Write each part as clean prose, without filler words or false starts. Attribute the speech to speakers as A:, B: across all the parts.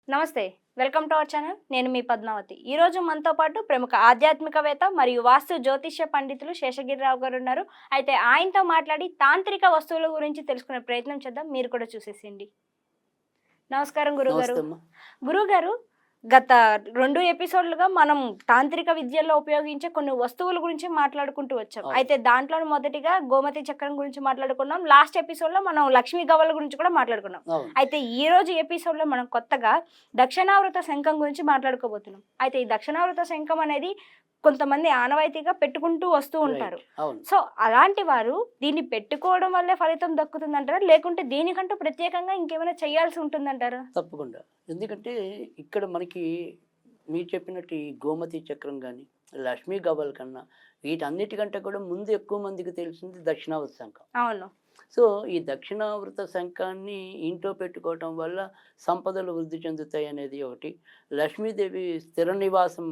A: నమస్తే. Welcome to our channel. నేను మీ పద్మావతి. ఈరోజు మనతో పాటు ప్రముఖ ఆధ్యాత్మికవేత్త మరియు వాస్తు జ్యోతిష్య పండితులు శేషగిరిరావు గారు ఉన్నారు. అయితే ఆయనతో మాట్లాడి తాంత్రిక వస్తువుల గురించి తెలుసుకునే ప్రయత్నం చేద్దాం. మీరు కూడా చూసేసేయండి. నమస్కారం గురుగారు.
B: నమస్తే అమ్మా.
A: గురుగారు, గత 2 ఎపిసోడ్లుగా మనం తాంత్రిక విద్యల్లో ఉపయోగించే కొన్ని వస్తువుల గురించి మాట్లాడుకుంటూ వచ్చాం.
B: అవును.
A: అయితే దాంట్లో మొదటిగా గోమతి చక్రం గురించి మాట్లాడుకున్నాం. లాస్ట్ ఎపిసోడ్లో మనం లక్ష్మీ గవ్వల గురించి కూడా మాట్లాడుకున్నాం.
B: అవును.
A: అయితే ఈ రోజు ఎపిసోడ్లో మనం కొత్తగా దక్షిణావృత శంఖం గురించి మాట్లాడుకోబోతున్నాం. అయితే ఈ దక్షిణావృత శంఖం అనేది కొంతమంది ఆనవాయితీగా పెట్టుకుంటూ వస్తూ ఉంటారు.
B: అవును.
A: సో అలాంటి వారు దీన్ని పెట్టుకోవడం వల్లే ఫలితం దక్కుతుందంటారా, లేకుంటే దీనికంటూ ప్రత్యేకంగా ఇంకేమైనా చేయాల్సి ఉంటుందంటారా?
B: తప్పకుండా. ఎందుకంటే ఇక్కడ మనకి మీరు చెప్పినట్టు ఈ గోమతి చక్రం కానీ లక్ష్మీ గవ్వల కన్నా వీటన్నిటికంటే కూడా ముందు ఎక్కువ మందికి తెలిసింది దక్షిణావృత శంఖం.
A: అవును.
B: సో ఈ దక్షిణావృత శంఖాన్ని ఇంట్లో పెట్టుకోవటం వల్ల సంపదలు వృద్ధి చెందుతాయి అనేది ఒకటి, లక్ష్మీదేవి స్థిర నివాసం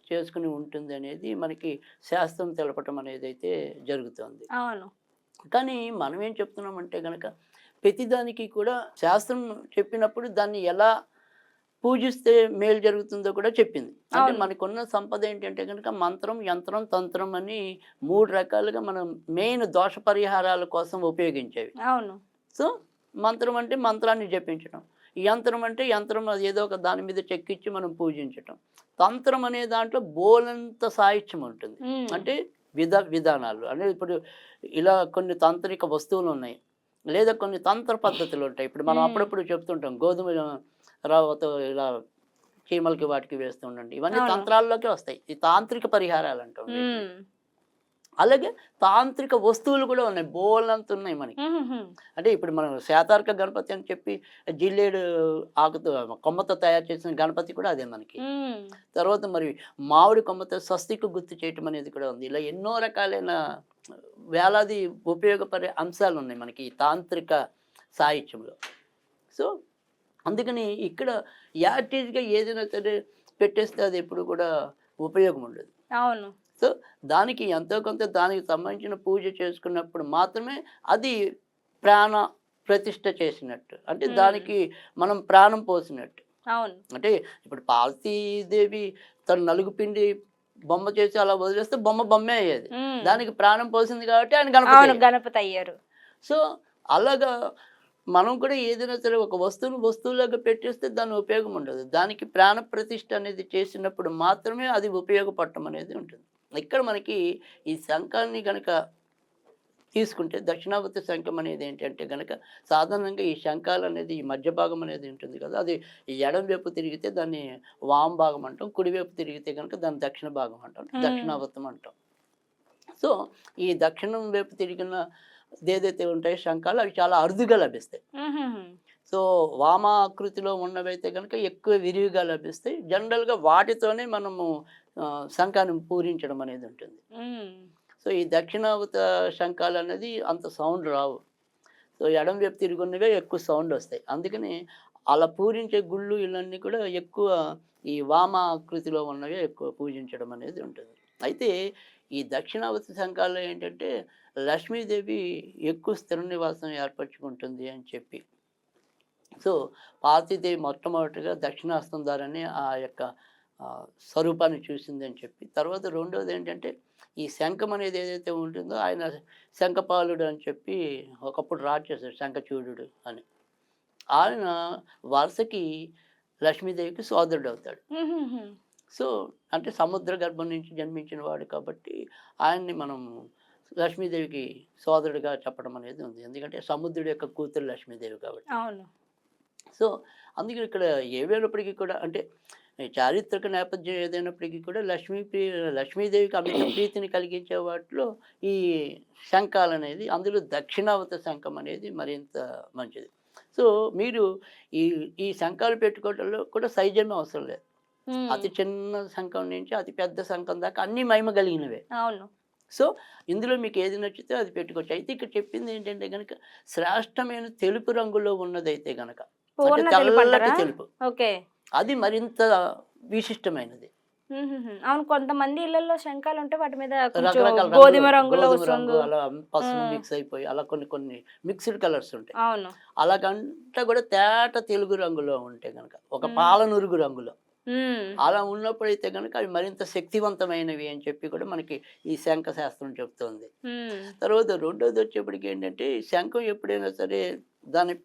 B: చేసుకుని ఉంటుంది అనేది మనకి శాస్త్రం తెలపటం అనేది అయితే జరుగుతుంది.
A: అవును.
B: కానీ మనం ఏం చెప్తున్నామంటే కనుక ప్రతిదానికి కూడా శాస్త్రం చెప్పినప్పుడు దాన్ని ఎలా పూజిస్తే మేలు జరుగుతుందో కూడా చెప్పింది. అంటే
A: అవును.
B: మనకున్న సంపద ఏంటంటే కనుక మంత్రం, యంత్రం, తంత్రం అని 3 రకాలుగా మనం మెయిన్ దోష పరిహారాల కోసం ఉపయోగించేవి.
A: అవును.
B: సో మంత్రం అంటే మంత్రాన్ని జపించడం, యంత్రం అంటే యంత్రం అది ఏదో ఒక దాని మీద చెక్కిచ్చి మనం పూజించటం, తంత్రం అనే దాంట్లో బోలంత సాహిత్యం ఉంటుంది. అంటే విధానాలు అంటే ఇప్పుడు ఇలా కొన్ని తాంత్రిక వస్తువులు ఉన్నాయి, లేదా కొన్ని తంత్ర పద్ధతులు ఉంటాయి. ఇప్పుడు మనం అప్పుడప్పుడు చెప్తుంటాం గోధుమ రవ్వతో ఇలా చీమలకి వాటికి వేస్తూ ఉండండి, ఇవన్నీ
A: అవును.
B: తంత్రాల్లోకి వస్తాయి. ఈ తాంత్రిక పరిహారాలు అంటాం. అలాగే తాంత్రిక వస్తువులు కూడా ఉన్నాయి, బోలంత ఉన్నాయి మనకి. అంటే ఇప్పుడు మనం శాతార్క గణపతి అని చెప్పి జిల్లేడు ఆకుతో కొమ్మతో తయారు చేసిన గణపతి కూడా అదే మనకి. తర్వాత మరి మామిడి కొమ్మతో స్వస్తికి గుర్తు చేయటం అనేది కూడా ఉంది. ఇలా ఎన్నో రకాలైన వేలాది ఉపయోగపడే అంశాలు ఉన్నాయి మనకి ఈ తాంత్రిక సాహిత్యంలో. సో అందుకని ఇక్కడ యాక్టివ్గా ఏదైనా సరే పెట్టేస్తే అది ఎప్పుడు కూడా ఉపయోగం ఉండదు.
A: అవును.
B: సో దానికి ఎంతో కొంత దానికి సంబంధించిన పూజ చేసుకున్నప్పుడు మాత్రమే అది ప్రాణ ప్రతిష్ఠ చేసినట్టు, అంటే దానికి మనం ప్రాణం పోసినట్టు.
A: అవును.
B: అంటే ఇప్పుడు పార్వతీదేవి తన నలుగుపిండి బొమ్మ చేసి అలా వదిలేస్తే బొమ్మే అయ్యేది. దానికి ప్రాణం పోసింది కాబట్టి ఆయన
A: గణపతి అయ్యారు.
B: సో అలాగా మనం కూడా ఏదైనా సరే ఒక వస్తువులాగా పెట్టేస్తే దాని ఉపయోగం ఉండదు. దానికి ప్రాణ ప్రతిష్ఠ అనేది చేసినప్పుడు మాత్రమే అది ఉపయోగపడటం అనేది ఉంటుంది. ఇక్కడ మనకి ఈ శంఖాన్ని కనుక తీసుకుంటే దక్షిణావృత శంఖం అనేది ఏంటంటే కనుక సాధారణంగా ఈ శంఖాలు అనేది ఈ మధ్య భాగం అనేది ఉంటుంది కదా, అది ఎడం వైపు తిరిగితే దాన్ని వామ భాగం అంటాం, కుడివైపు తిరిగితే కనుక దాన్ని దక్షిణ భాగం అంటాం, దక్షిణావృతం అంటాం. సో ఈ దక్షిణం వైపు తిరిగిన ఏదైతే ఉంటాయో శంఖాలు అవి చాలా అరుదుగా లభిస్తాయి. సో వామాకృతిలో ఉన్నవైతే కనుక ఎక్కువ విరివిగా లభిస్తాయి. జనరల్గా వాటితోనే మనము శంఖాన్ని పూరించడం అనేది ఉంటుంది. సో ఈ దక్షిణావృత శంఖాలు అనేది అంత సౌండ్ రావు. సో ఎడం వైపు తిరుగున్నవే ఎక్కువ సౌండ్ వస్తాయి. అందుకని అలా పూరించే గుళ్ళు ఇవన్నీ కూడా ఎక్కువ ఈ వామాకృతిలో ఉన్నవే ఎక్కువ పూజించడం అనేది ఉంటుంది. అయితే ఈ దక్షిణావృత శంఖాల్లో ఏంటంటే లక్ష్మీదేవి ఎక్కువ స్థిర నివాసం ఏర్పరచుకుంటుంది అని చెప్పి, సో పార్వతీదేవి మొట్టమొదటిగా దక్షిణాస్తం ద్వారానే ఆ యొక్క స్వరూపాన్ని చూసింది అని చెప్పి, తర్వాత రెండవది ఏంటంటే ఈ శంఖం అనేది ఏదైతే ఉంటుందో ఆయన శంఖపాలుడు అని చెప్పి ఒకప్పుడు రాజేశాడు, శంఖచూడు అని. ఆయన వరుసకి లక్ష్మీదేవికి సోదరుడు అవుతాడు. సో అంటే సముద్ర గర్భం నుంచి జన్మించిన వాడు కాబట్టి ఆయన్ని మనం లక్ష్మీదేవికి సోదరుడిగా చెప్పడం అనేది ఉంది. ఎందుకంటే సముద్రుడి యొక్క కూతురు లక్ష్మీదేవి కాబట్టి.
A: అవును.
B: సో అందుకని ఇక్కడ ఏవైనప్పటికీ కూడా అంటే చారిత్రక నేపథ్యం ఏదైనప్పటికీ కూడా లక్ష్మీదేవికి అమిత ప్రీతిని కలిగించే వాటిలో ఈ శంఖాలు అనేది, అందులో దక్షిణావృత శంఖం అనేది మరింత మంచిది. సో మీరు ఈ శంఖాలు పెట్టుకోవడంలో కూడా సైజన్యం అవసరం లేదు. అతి చిన్న శంఖం నుంచి అతి పెద్ద శంఖం దాకా అన్ని మహిమ కలిగినవే.
A: అవును.
B: సో ఇందులో మీకు ఏది నచ్చితే అది పెట్టుకోవచ్చు. అయితే ఇక్కడ చెప్పింది ఏంటంటే కనుక శ్రేష్టమైన తెలుపు రంగులో ఉన్నదైతే కనుక, అంటే తెల్లటి తెలుపు, అది మరింత విశిష్టమైనది.
A: అవును, కొంతమంది ఇళ్లలో శంఖాలు ఉంటే వాటి మీద కొంచెం
B: రకరకాల
A: గోధుమ
B: రంగులు,
A: రంగులో
B: గోధుమ రంగు
A: వస్తుంది.
B: అలా పసుపు
A: ఉమ్,
B: మిక్స్ అయిపోయి అలా కొన్ని కొన్ని మిక్స్డ్ కలర్స్ ఉంటాయి.
A: అవును.
B: అలాగంతా కూడా తేట తెలుగు రంగులో ఉంటాయి గనక, ఒక
A: ఉమ్,
B: పాలనురుగు రంగులో.
A: ఉమ్,
B: అలా ఉన్నప్పుడైతే గనక అవి మరింత శక్తివంతమైనవి అని చెప్పి కూడా మనకి ఈ శంఖ శాస్త్రం చెప్తుంది.
A: ఉమ్,
B: తర్వాత రెండోది వచ్చేప్పటికి ఏంటంటే, ఈ శంఖం ఎప్పుడైనా సరే దాని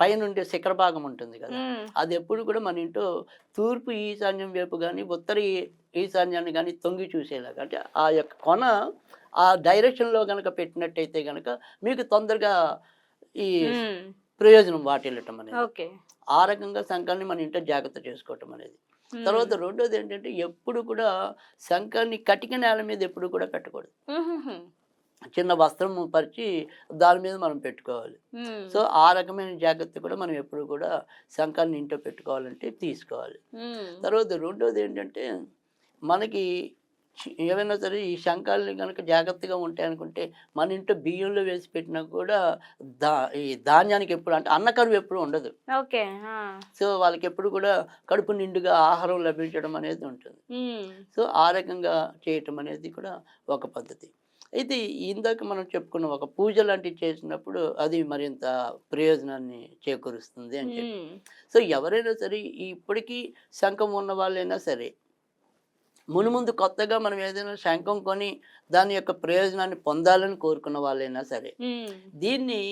B: పైనుండే శిఖర భాగం ఉంటుంది కదా!
A: ఉమ్,
B: అది ఎప్పుడు కూడా మన ఇంట్లో తూర్పు ఈశాన్యం వైపు గాని, ఉత్తర ఈశాన్యాన్ని గాని తొంగి చూసేలాగా, అంటే ఆ యొక్క కొన ఆ డైరెక్షన్‌లో గనక పెట్టినట్టయితే గనక మీకు తొందరగా ఈ
A: ఉమ్,
B: ప్రయోజనం వాటిల్లటం అనేది.
A: ఓకే.
B: ఆ రకంగా శంఖాన్ని మన ఇంట్లో జాగ్రత్త చేసుకోవటం అనేది.
A: ఉమ్,
B: తర్వాత రెండోది ఏంటంటే, ఎప్పుడు కూడా శంఖాన్ని కటిక నేల మీద ఎప్పుడు కూడా పెట్టకూడదు.
A: ఉహుహు,
B: చిన్న వస్త్రం పరిచి దాని మీద మనం పెట్టుకోవాలి.
A: ఉమ్,
B: సో, ఆ రకమైన జాగ్రత్త కూడా మనం ఎప్పుడు కూడా శంఖాన్ని ఇంట్లో పెట్టుకోవాలంటే తీసుకోవాలి.
A: ఉమ్,
B: తర్వాత రెండోది ఏంటంటే, మనకి ఏవైనా సరే ఈ శంఖాలని గనక జాగ్రత్తగా ఉంటాయనుకుంటే, మన ఇంట్లో బియ్యంలో వేసి పెట్టినా కూడా దా ఈ ధాన్యానికి ఎప్పుడు అంటే అన్న కరువు ఎప్పుడు ఉండదు.
A: ఓకే. ఆ,
B: సో, వాళ్ళకెప్పుడు కూడా కడుపు నిండుగా ఆహారం లభించడం అనేది ఉంటుంది.
A: ఉమ్,
B: సో, ఆ రకంగా చేయటం అనేది కూడా ఒక పద్ధతి. అయితే ఇందాక మనం చెప్పుకున్నాం, ఒక పూజ లాంటివి చేసినప్పుడు అది మరింత ప్రయోజనాన్ని చేకూరుస్తుంది అని చెప్పి.
A: ఉమ్,
B: సో, ఎవరైనా సరే ఇప్పటికీ శంఖం ఉన్న వాళ్ళైనా సరే, మునుముందు కొత్తగా మనం ఏదైనా శంఖం కొని దాని యొక్క ప్రయోజనాన్ని పొందాలని కోరుకున్న వాళ్ళైనా సరే,
A: ఉమ్,
B: దీన్ని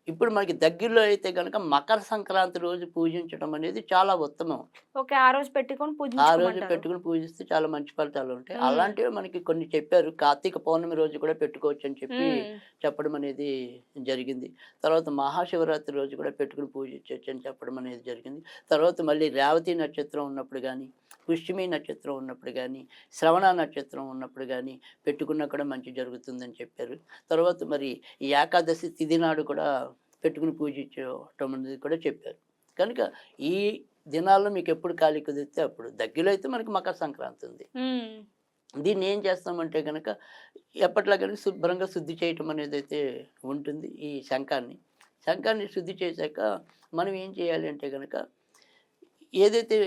B: ఇప్పుడు మనకి దగ్గరలో అయితే గనక మకర సంక్రాంతి రోజు పూజించడం అనేది చాలా ఉత్తమం.
A: ఓకే. ఆ రోజు పెట్టుకొని
B: ఆ రోజు
A: పూజించుకోమంటారు.
B: పెట్టుకొని పూజిస్తే చాలా మంచి ఫలితాలు ఉంటాయి.
A: ఉమ్,
B: అలాంటివి మనకి కొన్ని చెప్పారు. కార్తీక పౌర్ణమి రోజు కూడా పెట్టుకోవచ్చు అని చెప్పి
A: ఉమ్,
B: చెప్పడం అనేది జరిగింది. తర్వాత మహాశివరాత్రి రోజు కూడా పెట్టుకొని పూజించొచ్చు అని చెప్పడం అనేది జరిగింది. తర్వాత మళ్ళీ రేవతి నక్షత్రం ఉన్నప్పుడు గానీ, పుష్యమి నక్షత్రం ఉన్నప్పుడు గానీ, శ్రవణ నక్షత్రం ఉన్నప్పుడు గానీ పెట్టుకున్నా కూడా మంచి జరుగుతుందని చెప్పారు. తర్వాత మరి ఈ ఏకాదశి తిథి నాడు కూడా పెట్టుకుని పూజించటం అనేది కూడా చెప్పారు. కనుక ఈ దినాల్లో మీకెప్పుడు ఖాళీ కుదిరితే అప్పుడు. దగ్గరలో అయితే మనకి మకర సంక్రాంతి ఉంది.
A: ఉమ్,
B: దీన్ని ఏం చేస్తామంటే గనక ఎప్పట్లాగానే శుభ్రంగా శుద్ధి చేయటం అనేదైతే ఉంటుంది ఈ శంఖాన్ని. శంఖాన్ని శుద్ధి చేశాక మనం ఏం చేయాలి అంటే గనక, ఏదైతే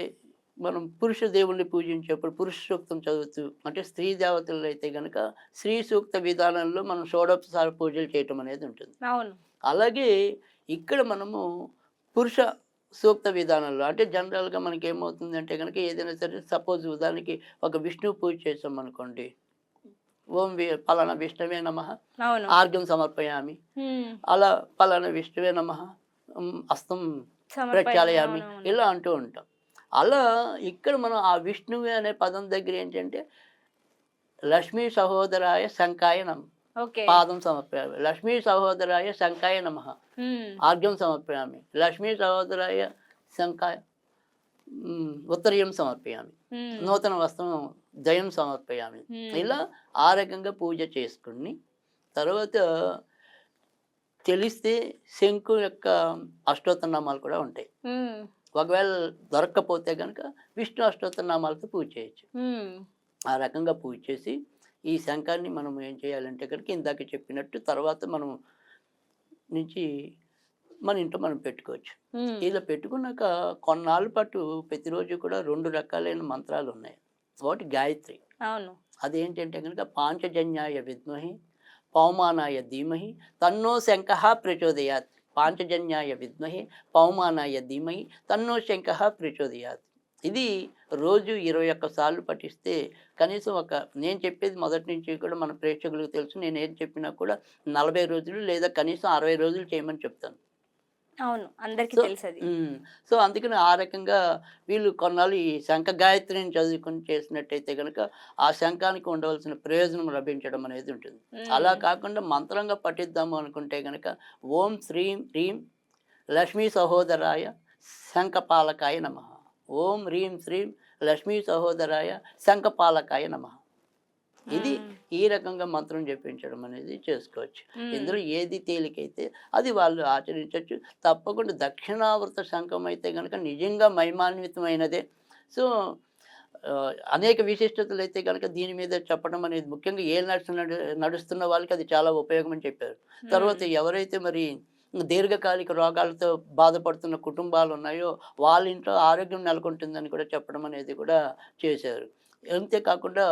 B: మనం పురుష దేవుళ్ళని పూజించేప్పుడు పురుష సూక్తం చదువుతూ, అంటే స్త్రీ దేవతలు అయితే గనక స్త్రీ సూక్త విధానంలో మనం షోడోపచార పూజలు చేయటం అనేది ఉంటుంది.
A: అవును.
B: అలాగే ఇక్కడ మనము పురుష సూక్త విధానంలో, అంటే జనరల్‌గా మనకేమవుతుందంటే గనక ఏదైనా సరే సపోజ్ ఉదాహరణకి ఒక విష్ణువు పూజ చేసామనుకోండి. ఓం పలానా విష్ణవే నమః
A: అవును.
B: ఆర్ఘ్యం సమర్పయామి.
A: ఉమ్,
B: అలా పలానా విష్ణవే నమః హస్తం ప్రక్షాళయామి
A: అవునవును.
B: ఇలా అంటూ ఉంటాం. అలా ఇక్కడ మనం ఆ విష్ణువే అనే పదం దగ్గర ఏంటంటే, లక్ష్మీ సహోదరాయ శంఖాయ నమః
A: ఓకే.
B: పాదం సమర్పయామి. లక్ష్మీ సహోదరాయ శంఖాయ నమః
A: ఉమ్,
B: ఆర్ఘ్యం సమర్పయామి. లక్ష్మీ సహోదరాయ శంఖాయ ఉత్తరీయం సమర్పయామి.
A: ఉమ్,
B: నూతన వస్త్రం దయం సమర్పయామి.
A: ఉమ్,
B: ఇలా ఆ రకంగా పూజ చేసుకుని తర్వాత తెలిస్తే శంకు యొక్క అష్టోత్తరనామాలు కూడా ఉంటాయి.
A: ఉమ్,
B: ఒకవేళ దొరక్కపోతే గనక విష్ణు అష్టోత్తరనామాలతో పూజ చేయొచ్చు.
A: ఉమ్,
B: ఆ రకంగా పూజ చేసి ఈ శంఖాన్ని మనం ఏం చేయాలంటే కనుక ఇందాక చెప్పినట్టు తర్వాత మనం నుంచి మన ఇంట్లో మనం పెట్టుకోవచ్చు.
A: ఉమ్,
B: ఇలా పెట్టుకున్నాక కొన్నాళ్ళ పాటు ప్రతిరోజు కూడా 2 రకాలైన మంత్రాలు ఉన్నాయి. ఒకటి గాయత్రి.
A: అవును.
B: అదేంటంటే కనుక పాంచజన్యాయ విద్మహి పౌమానాయ ధీమహి తన్నో శంఖః ప్రచోదయాత్. పాంచజన్యాయ విద్మహి పౌమానాయ ధీమహి తన్నో శంఖః ప్రచోదయాత్. ఇది రోజు 21 సార్లు పఠిస్తే కనీసం నేను చెప్పేది మొదటి నుంచి కూడా మన ప్రేక్షకులకు తెలుసు. నేను ఏది చెప్పినా కూడా 40 రోజులు లేదా కనీసం 60 రోజులు చేయమని చెప్తాను.
A: అవును, అందరికీ
B: సో
A: తెలుసది.
B: సో అందుకని ఆ రకంగా వీళ్ళు కొన్నాళ్ళు ఈ శంఖ గాయత్రిని చదువుకొని చేసినట్టయితే గనక ఆ శంఖానికి ఉండవలసిన ప్రయోజనం లభించడం అనేది ఉంటుంది. అలా
A: ఉమ్,
B: కాకుండా మంత్రంగా పఠిద్దాము అనుకుంటే గనక ఓం శ్రీం హ్రీం లక్ష్మీ సహోదరాయ శంఖపాలకాయ నమః. ఓం హ్రీం శ్రీం లక్ష్మీ సహోదరాయ శంఖపాలకాయ నమః. ఇది
A: ఉమ్,
B: ఈ రకంగా మంత్రం జపించడం అనేది చేసుకోవచ్చు.
A: ఉమ్,
B: ఇందులో ఏది తేలికైతే అది వాళ్ళు ఆచరించవచ్చు. తప్పకుండా దక్షిణావృత శంఖం అయితే గనక నిజంగా మహిమాన్వితమైనదే. సో అనేక విశిష్టతలు అయితే కనుక దీని మీద చెప్పడం అనేది ముఖ్యంగా నడుస్తున్న వాళ్ళకి అది చాలా ఉపయోగం అని చెప్పారు. తర్వాత ఎవరైతే మరి దీర్ఘకాలిక రోగాలతో బాధపడుతున్న కుటుంబాలు ఉన్నాయో వాళ్ళ ఇంట్లో ఆరోగ్యం నెలకొంటుందని కూడా చెప్పడం అనేది కూడా చేశారు. అంతేకాకుండా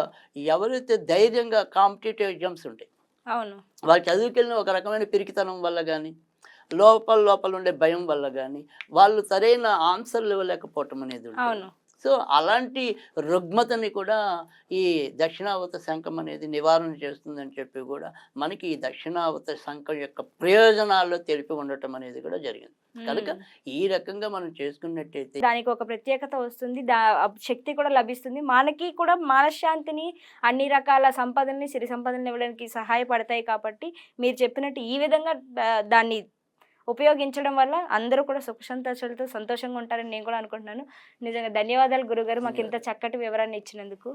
B: ఎవరైతే ధైర్యంగా కాంపిటేటివ్ ఎగ్జామ్స్ ఉంటాయి,
A: అవును.
B: వాళ్ళు చదువుకెళ్ళిన ఒక రకమైన పిరికితనం వల్ల కానీ, లోపల లోపల ఉండే భయం వల్ల కానీ, వాళ్ళు సరైన ఆన్సర్లు ఇవ్వలేకపోవటం అనేది ఉంటుంది.
A: అవును.
B: సో అలాంటి రుగ్మతని కూడా ఈ దక్షిణావత శంఖం అనేది నివారణ చేస్తుందని చెప్పి కూడా మనకి ఈ దక్షిణావత శంఖం యొక్క ప్రయోజనాల్లో తెలిపి ఉండటం అనేది కూడా జరిగింది. కనుక
A: మ్మ్.
B: ఈ రకంగా మనం చేసుకున్నట్టయితే
A: దానికి ఒక ప్రత్యేకత వస్తుంది. శక్తి కూడా లభిస్తుంది. మనకి కూడా మనశ్శాంతిని, అన్ని రకాల సంపదల్ని, సిరి సంపదల్ని ఇవ్వడానికి సహాయపడతాయి కాబట్టి మీరు చెప్పినట్టు ఈ విధంగా దాన్ని ఉపయోగించడం వల్ల అందరూ కూడా సుఖ సంతోషాలతో సంతోషంగా ఉంటారని నేను కూడా అనుకుంటున్నాను. నిజంగా ధన్యవాదాలు గురుగారు, మాకు ఇంత చక్కటి వివరాన్ని ఇచ్చినందుకు.